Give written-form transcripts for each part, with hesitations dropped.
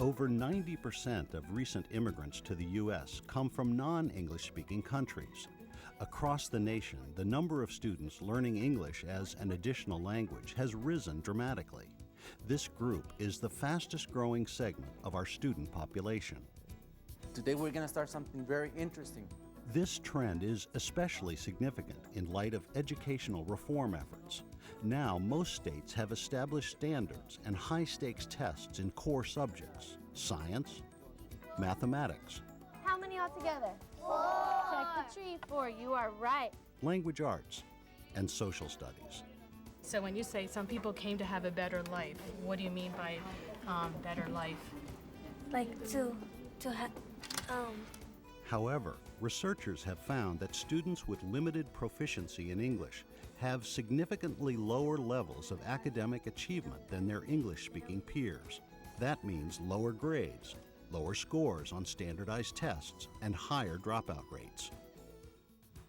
Over 90% of recent immigrants to the U.S. come from non-English speaking countries. Across the nation, the number of students learning English as an additional language has risen dramatically. This group is the fastest growing segment of our student population. Today we're going to start something very interesting. This trend is especially significant in light of educational reform efforts. Now, most states have established standards and high-stakes tests in core subjects: science, mathematics. How many altogether? 4. Check the tree. 4. You are right. Language arts, and social studies. So when you say some people came to have a better life, what do you mean by better life? Like to have, However, researchers have found that students with limited proficiency in English have significantly lower levels of academic achievement than their English-speaking peers. That means lower grades, lower scores on standardized tests, and higher dropout rates.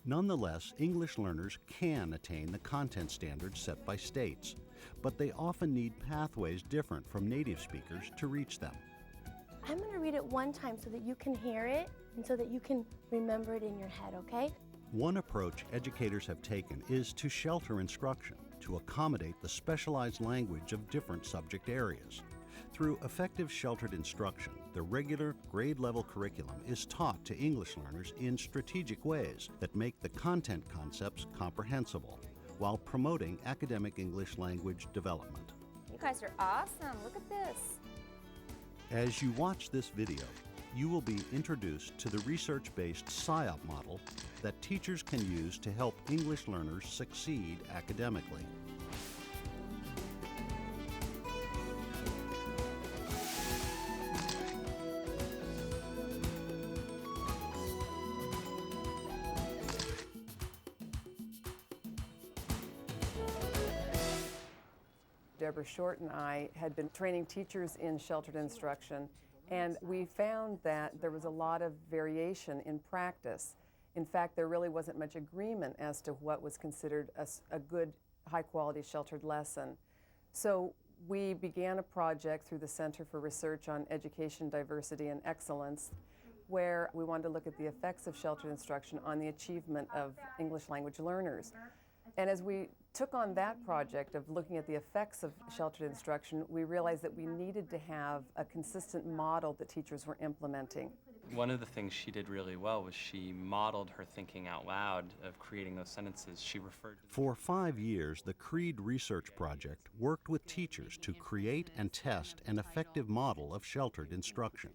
Nonetheless, English learners can attain the content standards set by states, but they often need pathways different from native speakers to reach them. I'm going to read it one time so that you can hear it and so that you can remember it in your head, okay? One approach educators have taken is to shelter instruction to accommodate the specialized language of different subject areas. Through effective sheltered instruction, the regular grade-level curriculum is taught to English learners in strategic ways that make the content concepts comprehensible while promoting academic English language development. You guys are awesome. Look at this. As you watch this video, you will be introduced to the research-based Siop model that teachers can use to help English learners succeed academically. Deborah Short and I had been training teachers in sheltered instruction, and we found that there was a lot of variation in practice. In fact, there really wasn't much agreement as to what was considered a good, high-quality sheltered lesson. So we began a project through the Center for Research on Education, Diversity, and Excellence, where we wanted to look at the effects of sheltered instruction on the achievement of English language learners. And as we took on that project of looking at the effects of sheltered instruction, we realized that we needed to have a consistent model that teachers were implementing. One of the things she did really well was she modeled her thinking out loud of creating those sentences. She referred to For 5 years, the CREED Research Project worked with teachers to create and test an effective model of sheltered instruction.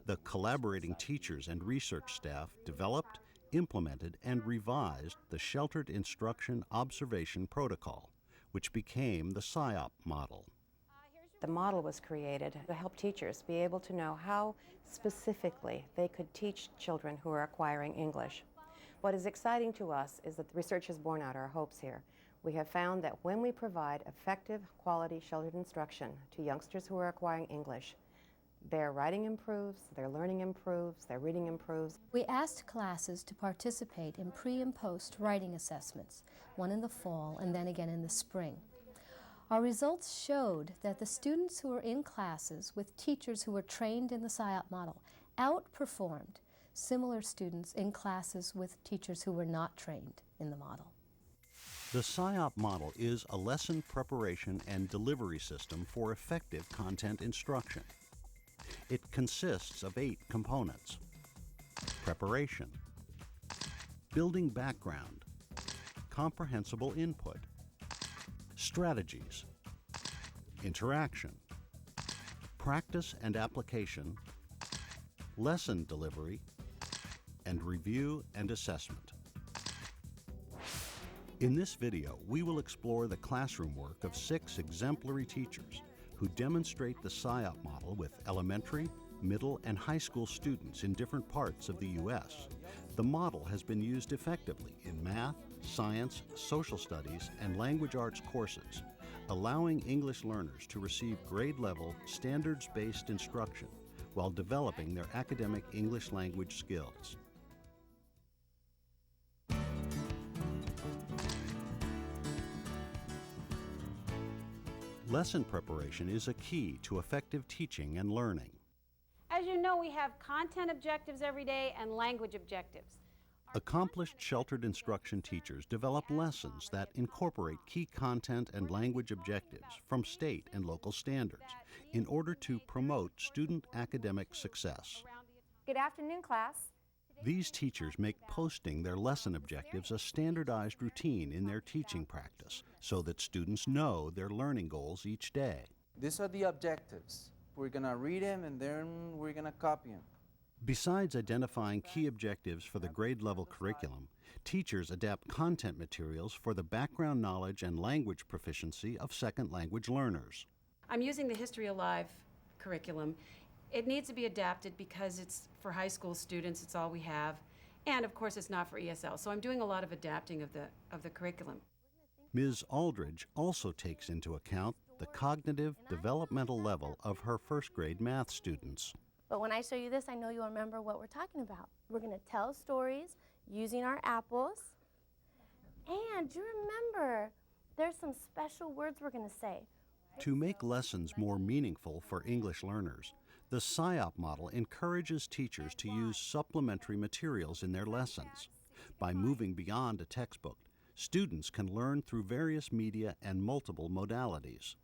The collaborating teachers and research staff developed, implemented, and revised the Sheltered Instruction Observation Protocol, which became the Siop model. The model was created to help teachers be able to know how specifically they could teach children who are acquiring English. What is exciting to us is that the research has borne out our hopes here. We have found that when we provide effective, quality sheltered instruction to youngsters who are acquiring English, their writing improves, their learning improves, their reading improves. We asked classes to participate in pre- and post-writing assessments, one in the fall and then again in the spring. Our results showed that the students who were in classes with teachers who were trained in the Siop model outperformed similar students in classes with teachers who were not trained in the model. The Siop model is a lesson preparation and delivery system for effective content instruction. It consists of 8 components: preparation, building background, comprehensible input, strategies, interaction, practice and application, lesson delivery, and review and assessment. In this video, we will explore the classroom work of 6 exemplary teachers who demonstrate the Siop model with elementary, middle, and high school students in different parts of the U.S. The model has been used effectively in math, science, social studies, and language arts courses, allowing English learners to receive grade-level, standards-based instruction while developing their academic English language skills. Lesson preparation is a key to effective teaching and learning. as you know, we have content objectives every day and language objectives. Accomplished sheltered instruction teachers develop lessons that incorporate key content and language objectives from state and local standards in order to promote student academic success. Good afternoon, class. These teachers make posting their lesson objectives a standardized routine in their teaching practice so that students know their learning goals each day. These are the objectives. We're going to read them and then we're going to copy them. Besides identifying key objectives for the grade-level curriculum, teachers adapt content materials for the background knowledge and language proficiency of second language learners. I'm using the History Alive curriculum. It needs to be adapted because it's for high school students, it's all we have. And of course it's not for ESL, so I'm doing a lot of adapting of the curriculum. Ms. Aldridge also takes into account the cognitive developmental level of her first grade math students. But when I show you this, I know you'll remember what we're talking about. We're going to tell stories using our apples. And do you remember, there's some special words we're going to say. To make lessons more meaningful for English learners, the Siop model encourages teachers to use supplementary materials in their lessons. By moving beyond a textbook, students can learn through various media and multiple modalities.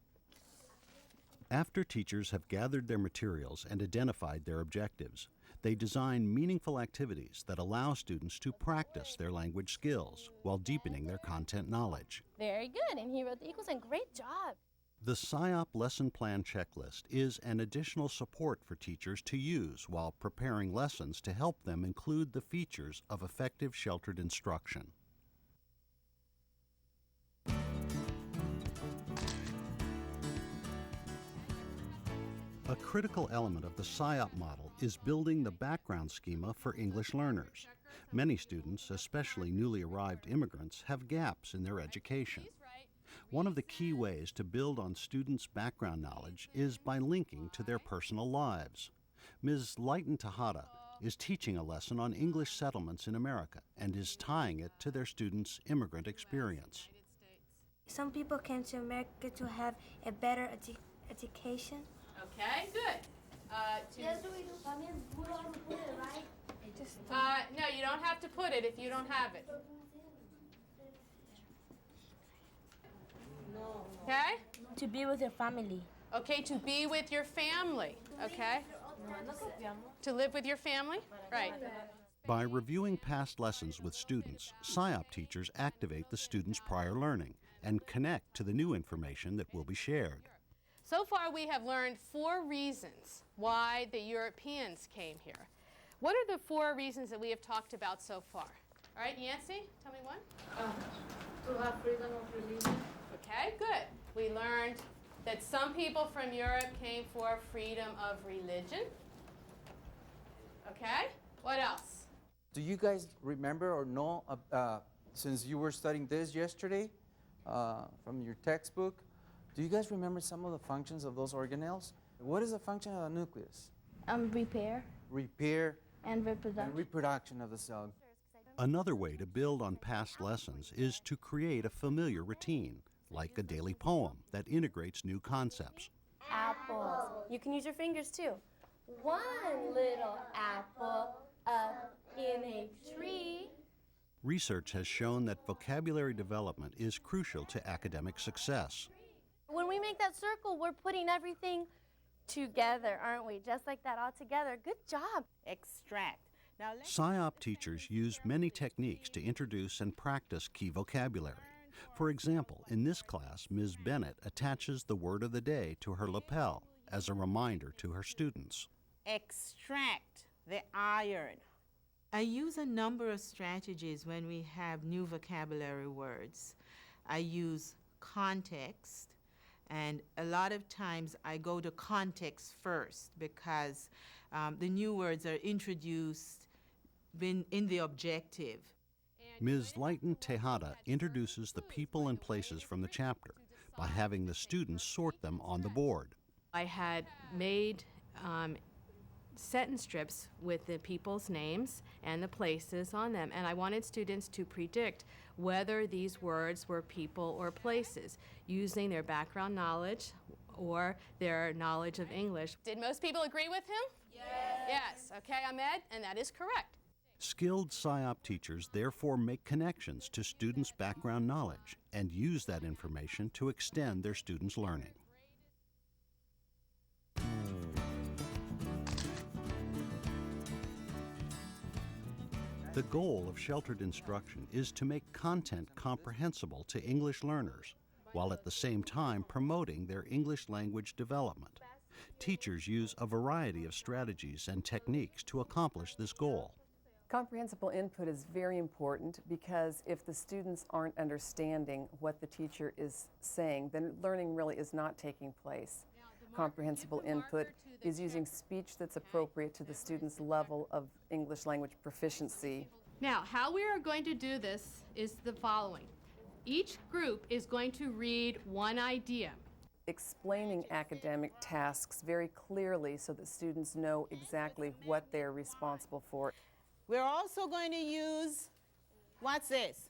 After teachers have gathered their materials and identified their objectives, they design meaningful activities that allow students to practice their language skills while deepening their content knowledge. Very good, and he wrote the equals sign. Great job. The Siop lesson plan checklist is an additional support for teachers to use while preparing lessons to help them include the features of effective sheltered instruction. A critical element of the Siop model is building the background schema for English learners. Many students, especially newly arrived immigrants, have gaps in their education. One of the key ways to build on students' background knowledge is by linking to their personal lives. Ms. Leighton Tejada is teaching a lesson on English settlements in America and is tying it to their students' immigrant experience. Some people came to America to have a better education. Okay, good. No, you don't have to put it if you don't have it. Okay? To be with your family. Okay, to be with your family. Okay? To live with your family? Right. By reviewing past lessons with students, Siop teachers activate the students' prior learning and connect to the new information that will be shared. So far, we have learned 4 reasons why the Europeans came here. What are the 4 reasons that we have talked about so far? All right, Yancy, tell me one. To have freedom of religion. Okay, good. We learned that some people from Europe came for freedom of religion. Okay, what else? Do you guys remember or know, since you were studying this yesterday from your textbook, do you guys remember some of the functions of those organelles? What is the function of the nucleus? Repair. Repair. And reproduction. And reproduction of the cell. Another way to build on past lessons is to create a familiar routine, like a daily poem that integrates new concepts. Apples. You can use your fingers too. One little apple up in a tree. Research has shown that vocabulary development is crucial to academic success. When we make that circle, we're putting everything together, aren't we? Just like that, all together. Good job. Extract. Now Siop teachers use many techniques to introduce and practice key vocabulary. For example, in this class, Ms. Bennett attaches the word of the day to her lapel as a reminder to her students. extract the iron. I use a number of strategies when we have new vocabulary words. I use context, and a lot of times I go to context first because the new words are introduced in the objective. Ms. Leighton Tejada introduces the people and places from the chapter by having the students sort them on the board. I had made sentence strips with the people's names and the places on them, and I wanted students to predict whether these words were people or places using their background knowledge or their knowledge of English. Did most people agree with him? Yes. Yes. Okay, Ahmed, and that is correct. Skilled Siop teachers therefore make connections to students' background knowledge and use that information to extend their students' learning. The goal of sheltered instruction is to make content comprehensible to English learners, while at the same time promoting their English language development. Teachers use a variety of strategies and techniques to accomplish this goal. Comprehensible input is very important because if the students aren't understanding what the teacher is saying, then learning really is not taking place. Comprehensible input is using speech that's appropriate to the student's level of English language proficiency. Now, how we are going to do this is the following. Each group is going to read one idea. Explaining academic tasks very clearly so that students know exactly what they're responsible for. We're also going to use, what's this?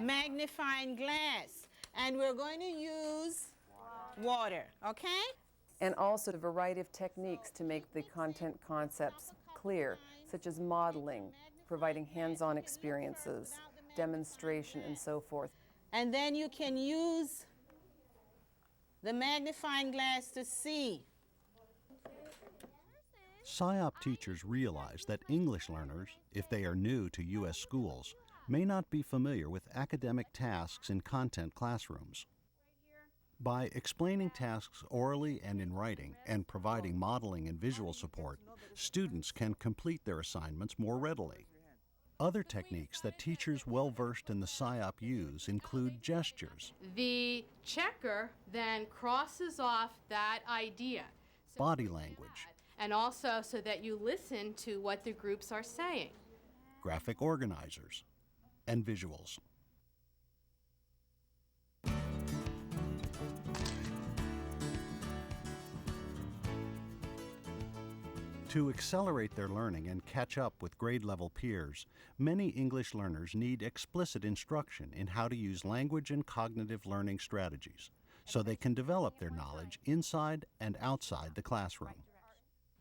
Magnifying glass. And we're going to use water, okay? And also a variety of techniques to make the content concepts clear, such as modeling, providing hands-on experiences, demonstration, and so forth. And then you can use the magnifying glass to see. Siop teachers realize that English learners, if they are new to U.S. schools, may not be familiar with academic tasks in content classrooms. By explaining tasks orally and in writing and providing modeling and visual support, students can complete their assignments more readily. Other techniques that teachers well-versed in the Siop use include gestures. The checker then crosses off that idea. Body language. And also so that you listen to what the groups are saying. Graphic organizers. And visuals. To accelerate their learning and catch up with grade-level peers, many English learners need explicit instruction in how to use language and cognitive learning strategies so they can develop their knowledge inside and outside the classroom.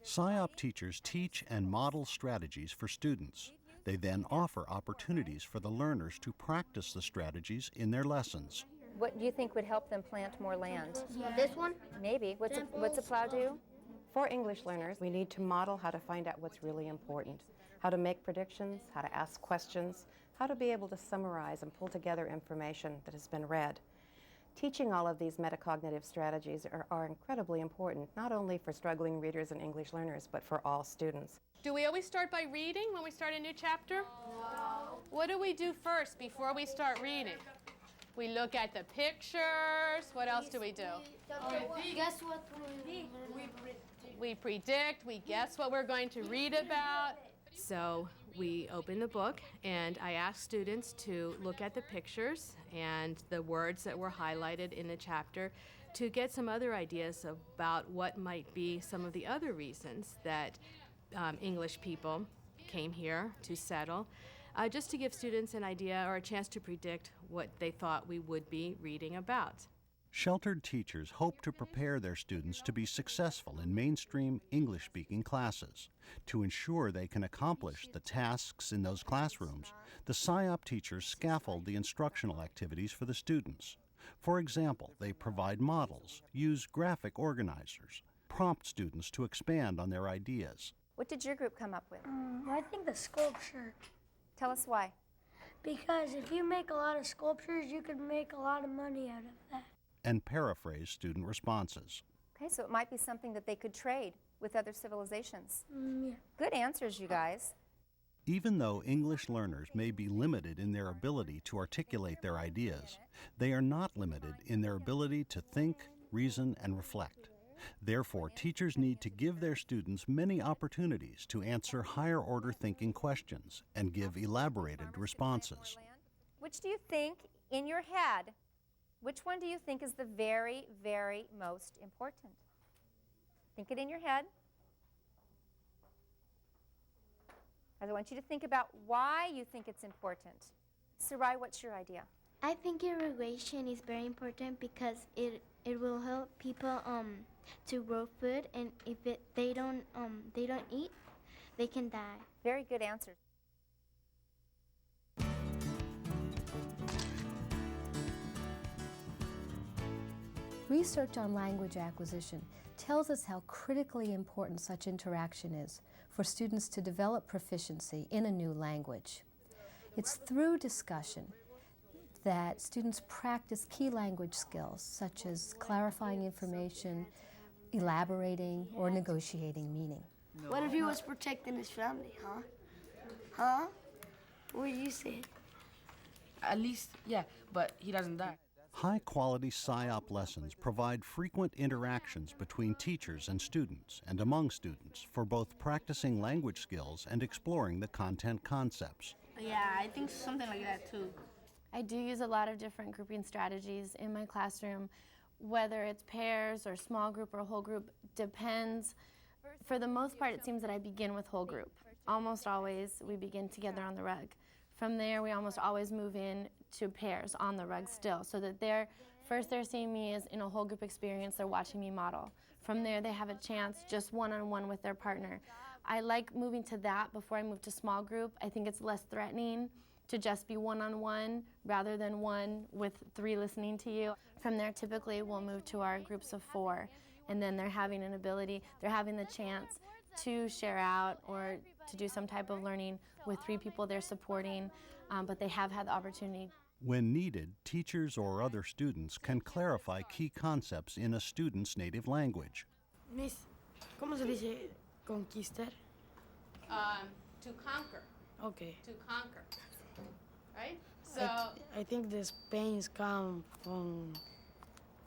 Siop teachers teach and model strategies for students. They then offer opportunities for the learners to practice the strategies in their lessons. What do you think would help them plant more land? This one? Maybe. What's a plow do? For English learners, we need to model how to find out what's really important, how to make predictions, how to ask questions, how to be able to summarize and pull together information that has been read. Teaching all of these metacognitive strategies are incredibly important, not only for struggling readers and English learners, but for all students. Do we always start by reading when we start a new chapter? No. What do we do first before we start reading? We look at the pictures. What else do we do? Guess what We predict, we guess what we're going to read about. So we open the book and I ask students to look at the pictures and the words that were highlighted in the chapter to get some other ideas about what might be some of the other reasons that English people came here to settle, just to give students an idea or a chance to predict what they thought we would be reading about. Sheltered teachers hope to prepare their students to be successful in mainstream English-speaking classes. To ensure they can accomplish the tasks in those classrooms, the Siop teachers scaffold the instructional activities for the students. For example, they provide models, use graphic organizers, prompt students to expand on their ideas. What did your group come up with? I think the sculpture. Tell us why. Because if you make a lot of sculptures, you could make a lot of money out of that. And paraphrase student responses. Okay, so it might be something that they could trade with other civilizations. Yeah. Good answers, you guys. Even though English learners may be limited in their ability to articulate their ideas, they are not limited in their ability to think, reason, and reflect. Therefore, teachers need to give their students many opportunities to answer higher-order thinking questions and give elaborated responses. Which do you think, in your head, which one do you think is the very, very most important? Think it in your head. I want you to think about why you think it's important. Sarai, what's your idea? I think irrigation is very important because it will help people to grow food, and if they don't eat, they can die. Very good answer. Research on language acquisition tells us how critically important such interaction is for students to develop proficiency in a new language. It's through discussion that students practice key language skills such as clarifying information, elaborating, or negotiating meaning. What if he was protecting his family, huh? Huh? What do you say? At least, yeah, but he doesn't die. High-quality Siop lessons provide frequent interactions between teachers and students and among students for both practicing language skills and exploring the content concepts. Yeah, I think something like that too. I do use a lot of different grouping strategies in my classroom, whether it's pairs or small group or whole group, depends. For the most part, it seems that I begin with whole group. Almost always, we begin together on the rug. From there, we almost always move in to pairs on the rug still, so that they're seeing me as in a whole group experience, they're watching me model. From there, they have a chance just one-on-one with their partner. I like moving to that before I move to small group. I think it's less threatening to just be one-on-one rather than one with 3 listening to you. From there, typically, we'll move to our groups of 4, and then they're having the chance to share out or to do some type of learning with 3 people they're supporting, but they have had the opportunity. When needed, teachers or other students can clarify key concepts in a student's native language. Miss, ¿cómo se dice conquistar? To conquer. Okay. To conquer. Right? So. I think the Spain's come from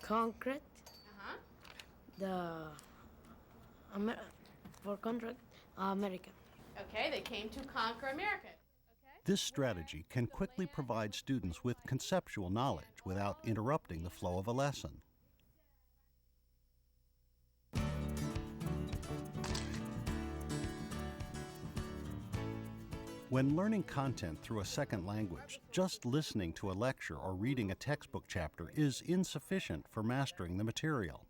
concrete. For contract, American. Okay, they came to conquer America. This strategy can quickly provide students with conceptual knowledge without interrupting the flow of a lesson. When learning content through a second language, just listening to a lecture or reading a textbook chapter is insufficient for mastering the material.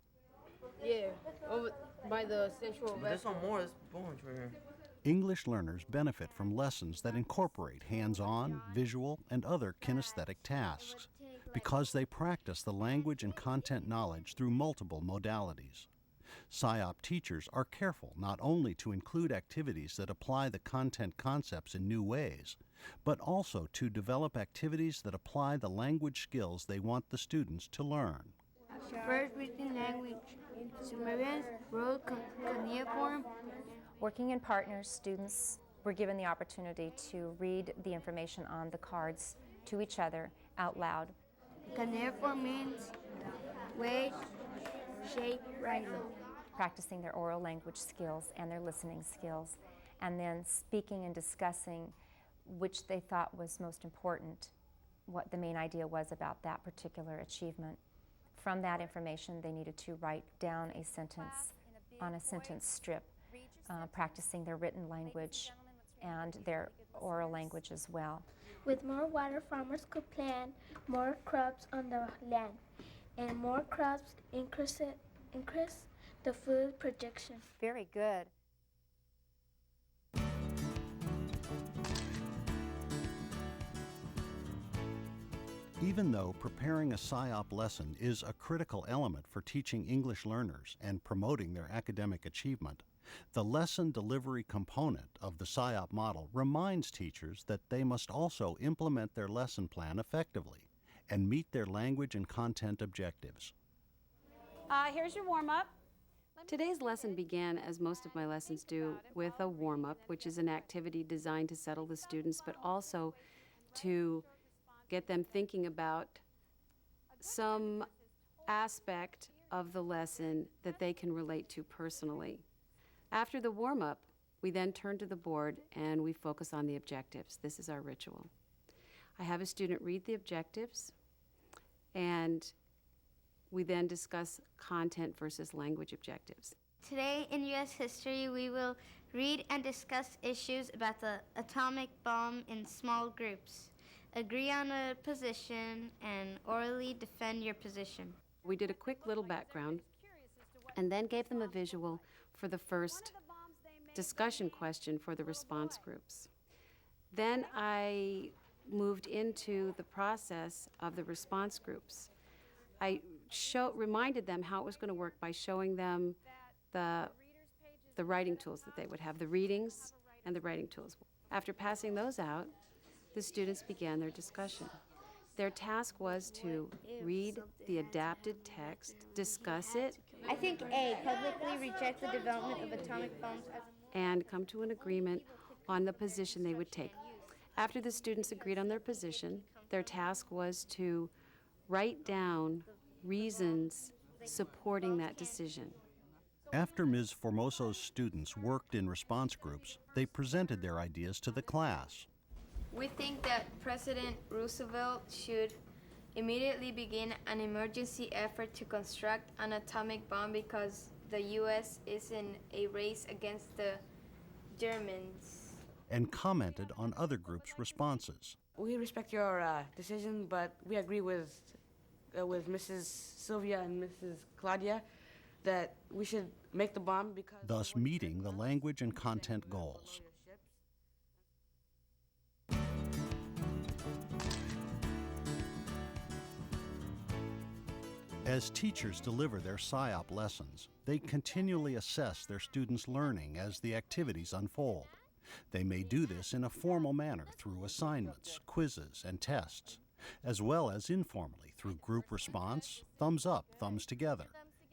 Yeah, over by the central. There's some more. There's bones right here. English learners benefit from lessons that incorporate hands-on, visual, and other kinesthetic tasks because they practice the language and content knowledge through multiple modalities. Siop teachers are careful not only to include activities that apply the content concepts in new ways, but also to develop activities that apply the language skills they want the students to learn. First reading language, Sumerian, wrote cuneiform. Working in partners, students were given the opportunity to read the information on the cards to each other out loud. Cuneiform means weight, shape, writing. Practicing their oral language skills and their listening skills, and then speaking and discussing which they thought was most important, what the main idea was about that particular achievement. From that information, they needed to write down a sentence on a sentence strip, practicing their written language and their oral language as well. With more water, farmers could plant more crops on the land, and more crops increase the food production. Very good. Even though preparing a Siop lesson is a critical element for teaching English learners and promoting their academic achievement, the lesson delivery component of the Siop model reminds teachers that they must also implement their lesson plan effectively and meet their language and content objectives. Here's your warm-up. Today's lesson began, as most of my lessons do, with a warm-up, which is an activity designed to settle the students, but also to get them thinking about some aspect of the lesson that they can relate to personally. After the warm-up, we then turn to the board and we focus on the objectives. This is our ritual. I have a student read the objectives, and we then discuss content versus language objectives. Today in U.S. history, we will read and discuss issues about the atomic bomb in small groups. agree on a position, and orally defend your position. We did a quick little background and then gave them a visual for the first discussion question for the response groups. Then I moved into the process of the response groups. I reminded them how it was going to work by showing them the writing tools that they would have, the readings and the writing tools. After passing those out, the students began their discussion. Their task was to read the adapted text, discuss it, I think A, publicly reject the development of atomic bombs and come to an agreement on the position they would take. After the students agreed on their position, their task was to write down reasons supporting that decision. After Ms. Formoso's students worked in response groups, they presented their ideas to the class. We think that President Roosevelt should immediately begin an emergency effort to construct an atomic bomb because the U.S. is in a race against the Germans. And commented on other groups' responses. We respect your decision, but we agree with Mrs. Sylvia and Mrs. Claudia that we should make the bomb because... Thus meeting the language and content goals. As teachers deliver their Siop lessons, they continually assess their students' learning as the activities unfold. They may do this in a formal manner through assignments, quizzes, and tests, as well as informally through group response, thumbs up, thumbs together,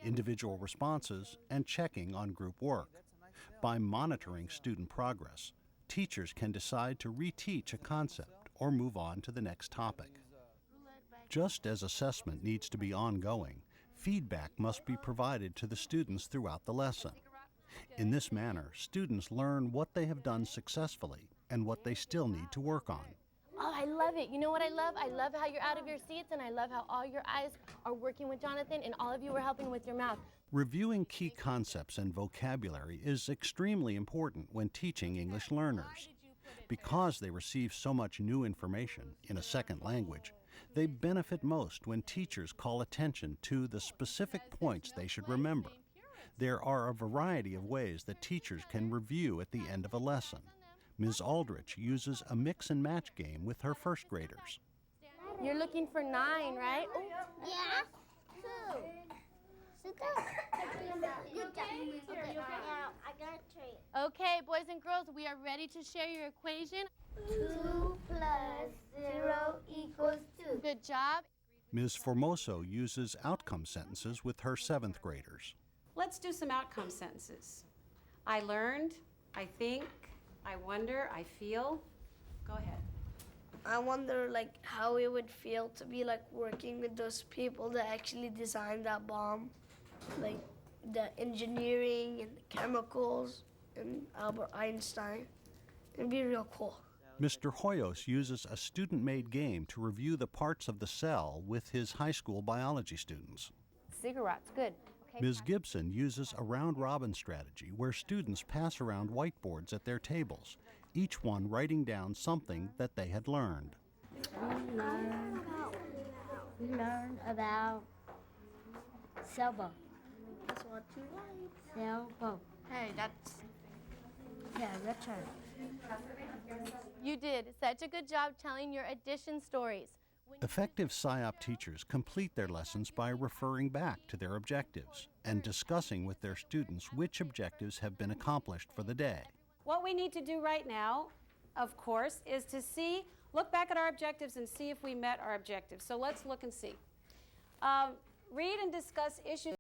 individual responses, and checking on group work. By monitoring student progress, teachers can decide to reteach a concept or move on to the next topic. Just as assessment needs to be ongoing, feedback must be provided to the students throughout the lesson. In this manner, students learn what they have done successfully and what they still need to work on. Oh, I love it. You know what I love? I love how you're out of your seats, and I love how all your eyes are working with Jonathan, and all of you are helping with your mouth. Reviewing key concepts and vocabulary is extremely important when teaching English learners. Because they receive so much new information in a second language, they benefit most when teachers call attention to the specific points they should remember. There are a variety of ways that teachers can review at the end of a lesson. Ms. Aldrich uses a mix and match game with her first graders. You're looking for 9, right? Ooh. Yeah. 2. Sit down. I got a treat. Okay, boys and girls, we are ready to share your equation. 2 plus 0 equals 2. Good job. Ms. Formoso uses outcome sentences with her 7th graders. Let's do some outcome sentences. I learned, I think, I wonder, I feel. Go ahead. I wonder how it would feel to be working with those people that actually designed that bomb, like the engineering and the chemicals and Albert Einstein. It'd be real cool. Mr. Hoyos uses a student-made game to review the parts of the cell with his high school biology students. Cigarettes, good. Okay, Ms. Gibson uses a round-robin strategy where students pass around whiteboards at their tables, each one writing down something that they had learned. We learned about sailboat. That's what you like. Sailboat. Hey, that's... Yeah, Richard. You did such a good job telling your addition stories. Effective Siop teachers complete their lessons by referring back to their objectives and discussing with their students which objectives have been accomplished for the day. What we need to do right now, of course, is to look back at our objectives and see if we met our objectives. So let's look and see. Read and discuss issues